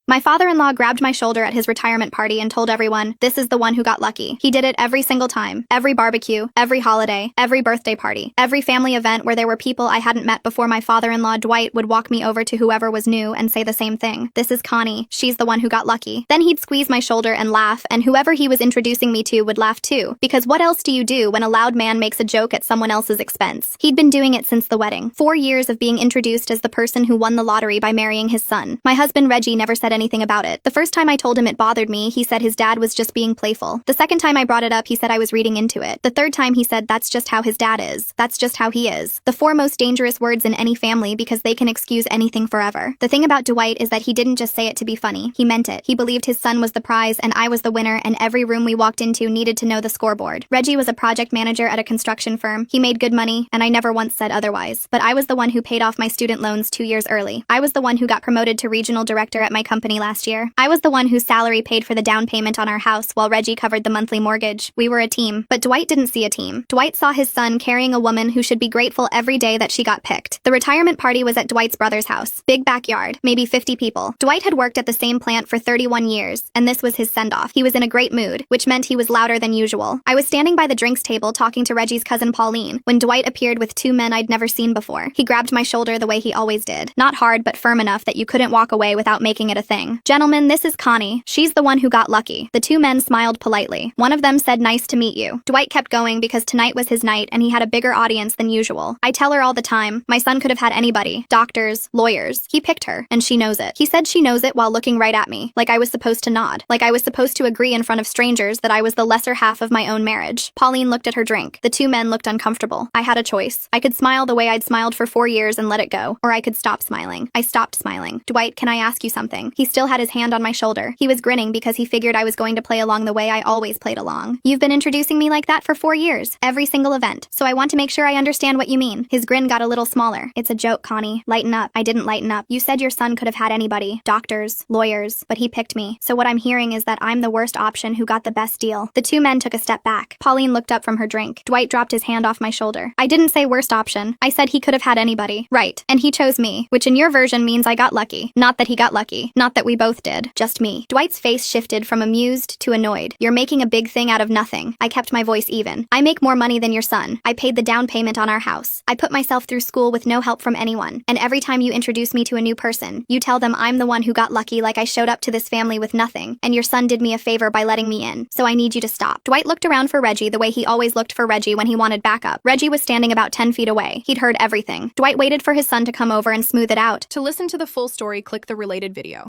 My father-in-law grabbed my shoulder at his retirement party and told everyone, "This is the one who got lucky." He did it every single time. Every barbecue, every holiday, every birthday party, every family event where there were people I hadn't met before. My father-in-law, Dwight, would walk me over to whoever was new and say the same thing. "This is Connie. She's the one who got lucky." Then he'd squeeze my shoulder and laugh, and whoever he was introducing me to would laugh too, because what else do you do when a loud man makes a joke at someone else's expense? He'd been doing it since the wedding. 4 years of being introduced as the person who won the lottery by marrying his son. My husband, Reggie, never said anything about it. The first time I told him it bothered me, he said his dad was just being playful. The second time I brought it up, he said I was reading into it. The third time he said that's just how his dad is. That's just how he is. The 4 most dangerous words in any family because they can excuse anything forever. The thing about Dwight is that he didn't just say it to be funny. He meant it. He believed his son was the prize and I was the winner, and every room we walked into needed to know the scoreboard. Reggie was a project manager at a construction firm. He made good money, and I never once said otherwise. But I was the one who paid off my student loans 2 years early. I was the one who got promoted to regional director at my company last year. I was the one whose salary paid for the down payment on our house while Reggie covered the monthly mortgage. We were a team. But Dwight didn't see a team. Dwight saw his son carrying a woman who should be grateful every day that she got picked. The retirement party was at Dwight's brother's house. Big backyard, maybe 50 people. Dwight had worked at the same plant for 31 years, and this was his send-off. He was in a great mood, which meant he was louder than usual. I was standing by the drinks table talking to Reggie's cousin Pauline when Dwight appeared with 2 men I'd never seen before. He grabbed my shoulder the way he always did. Not hard, but firm enough that you couldn't walk away without making it a thing. "Gentlemen, this is Connie. She's the one who got lucky." The 2 men smiled politely. One of them said, "Nice to meet you." Dwight kept going because tonight was his night and he had a bigger audience than usual. I tell her all the time, my son could have had anybody. Doctors, lawyers. He picked her, and she knows it. He said she knows it while looking right at me, like I was supposed to nod, like I was supposed to agree in front of strangers that I was the lesser half of my own marriage. Pauline looked at her drink. The 2 men looked uncomfortable. I had a choice. I could smile the way I'd smiled for 4 years and let it go, or I could stop smiling. I stopped smiling. "Dwight, can I ask you something?" He still had his hand on my shoulder. He was grinning because he figured I was going to play along the way I always played along. "You've been introducing me like that for 4 years, every single event, so I want to make sure I understand what you mean." His grin got a little smaller. "It's a joke, Connie. Lighten up." I didn't lighten up. "You said your son could have had anybody. Doctors, lawyers, but he picked me. So what I'm hearing is that I'm the worst option who got the best deal." The 2 men took a step back. Pauline looked up from her drink. Dwight dropped his hand off my shoulder. "I didn't say worst option. I said he could have had anybody." "Right. And he chose me, which in your version means I got lucky. Not that he got lucky. Not that we both did. Just me." Dwight's face shifted from amused to annoyed. "You're making a big thing out of nothing." I kept my voice even. "I make more money than your son. I paid the down payment on our house. I put myself through school with no help from anyone. And every time you introduce me to a new person, you tell them I'm the one who got lucky, like I showed up to this family with nothing. And your son did me a favor by letting me in. So I need you to stop." Dwight looked around for Reggie the way he always looked for Reggie when he wanted backup. Reggie was standing about 10 feet away. He'd heard everything. Dwight waited for his son to come over and smooth it out. To listen to the full story, click the related video.